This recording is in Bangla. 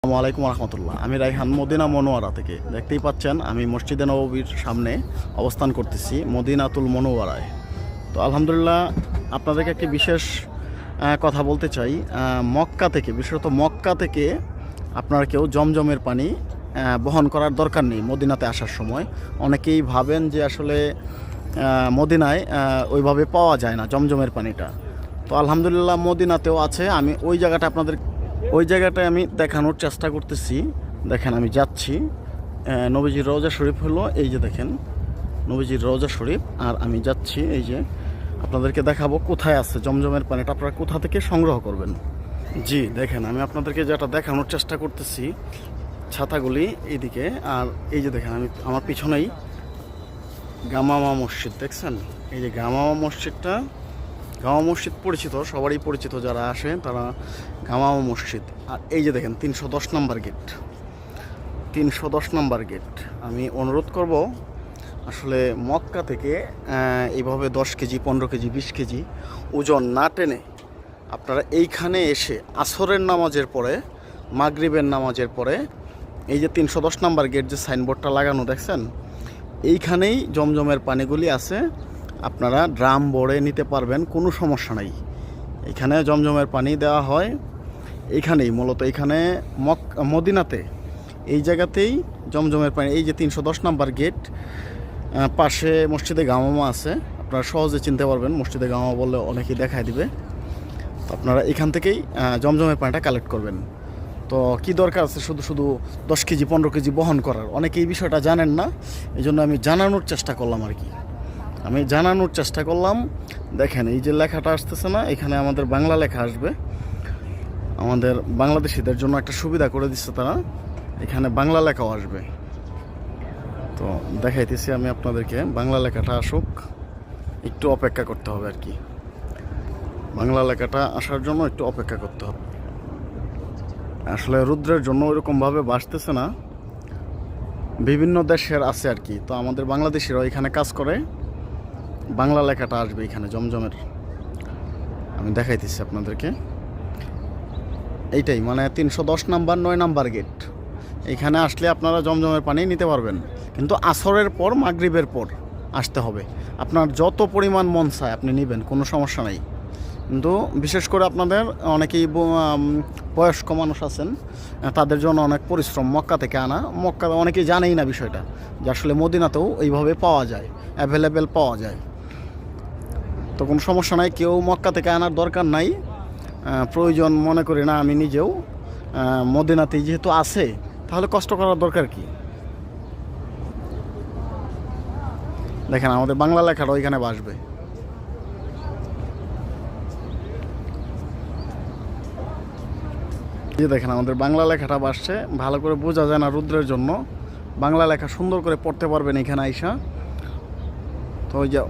আসসালামু আলাইকুম রহমতুল্লাহ। আমি রাইহান মদিনা মনোয়ারা থেকে। দেখতেই পাচ্ছেন আমি মসজিদে নববীর সামনে অবস্থান করতেছি, মদিনাতুল মনোয়ারায়। তো আলহামদুলিল্লাহ আপনাদেরকে একটি বিশেষ কথা বলতে চাই। মক্কা থেকে, বিশেষত মক্কা থেকে আপনারা কেউ জমজমের পানি বহন করার দরকার নেই মদিনাতে আসার সময়। অনেকেই ভাবেন যে আসলে মদিনায় ওইভাবে পাওয়া যায় না জমজমের পানিটা। তো আলহামদুলিল্লাহ মদিনাতেও আছে। আমি ওই জায়গাটায় আমি দেখানোর চেষ্টা করতেছি। দেখেন আমি যাচ্ছি, নবীজির রওজা শরীফ হলো এই যে দেখেন নবীজির রওজা শরীফ, আর আমি যাচ্ছি এই যে আপনাদেরকে দেখাবো কোথায় আছে জমজমের পানিটা, আপনারা কোথা থেকে সংগ্রহ করবেন। জি দেখেন আমি আপনাদেরকে যেটা দেখানোর চেষ্টা করতেছি, ছাতাগুলি এইদিকে, আর এই যে দেখেন আমার পিছনেই গামামা মসজিদ দেখছেন। এই যে গামামা মসজিদটা, গামা মসজিদ পরিচিত, সবারই পরিচিত যারা আসে তারা, গামামা মসজিদ। আর এই যে দেখেন 310 নম্বর গেট, 310 নম্বর গেট। আমি অনুরোধ করব আসলে মক্কা থেকে এইভাবে 10 কেজি 15 কেজি 20 কেজি ওজন না টেনে আপনারা এইখানে এসে আসরের নামাজের পরে, মাগরিবের নামাজের পরে, এই যে 310 নম্বর গেট যে সাইনবোর্ডটা লাগানো দেখছেন, এইখানেই জমজমের পানিগুলি আছে। আপনারা ড্রাম ভরে নিতে পারবেন, কোনো সমস্যা নাই। এখানে জমজমের পানি দেওয়া হয় এইখানেই, মূলত এইখানে মদিনাতে এই জায়গাতেই জমজমের পানি। এই যে 310 নম্বর গেট, পাশে মসজিদে গামামা আছে, আপনারা সহজে চিনতে পারবেন। মসজিদে গামামা বললে অনেকেই দেখায় দিবে। তো আপনারা এখান থেকেই জমজমের পানিটা কালেক্ট করবেন। তো কি দরকার আছে শুধু শুধু 10 কেজি 15 কেজি বহন করার? অনেকে এই বিষয়টা জানেন না, এই জন্য আমি জানানোর চেষ্টা করলাম আর কি। আমি জানানোর চেষ্টা করলাম। দেখেন এই যে লেখাটা আসতেছে না, এখানে আমাদের বাংলা লেখা আসবে। আমাদের বাংলাদেশিদের জন্য একটা সুবিধা করে দিচ্ছে তারা, এখানে বাংলা লেখাও আসবে। তো দেখাইতেছি আমি আপনাদেরকে, বাংলা লেখাটা আসুক, একটু অপেক্ষা করতে হবে আর কি। বাংলা লেখাটা আসার জন্য একটু অপেক্ষা করতে হবে। আসলে রুদ্রের জন্য ওইরকমভাবে বাসতেছে না, বিভিন্ন দেশের আছে আর কি। তো আমাদের বাংলাদেশিরাও এখানে কাজ করে, বাংলা লেখাটা আসবে এখানে জমজমের। আমি দেখাইতেছি আপনাদেরকে, এইটাই মানে 310 নাম্বার 9 নাম্বার গেট। এখানে আসলে আপনারা জমজমের পানি নিতে পারবেন, কিন্তু আসরের পর, মাগরিবের পর আসতে হবে। আপনার যত পরিমাণ মন চায় আপনি নেবেন, কোনো সমস্যা নাই। কিন্তু বিশেষ করে আপনাদের অনেকেই বয়স্ক মানুষ আছেন, তাদের জন্য অনেক পরিশ্রম মক্কা থেকে আনা। মক্কা অনেকেই জানেই না বিষয়টা যে আসলে মদিনাতেও এইভাবে পাওয়া যায়, অ্যাভেলেবেল পাওয়া যায়। তো কোনো সমস্যা নাই, কেউ মক্কা থেকে আনার দরকার নাই, প্রয়োজন মনে করি না আমি নিজেও। মদিনাতেই যেহেতু আছে, তাহলে কষ্ট করার দরকার কি? দেখেন আমাদের বাংলা লেখাটা ওইখানে বাসবে। এই যে দেখেন আমাদের বাংলা লেখাটা বাসছে, ভালো করে বোঝা যায় না রুদ্রের জন্য। বাংলা লেখা সুন্দর করে পড়তে পারবেন এখানে আইসা। তো ওই যে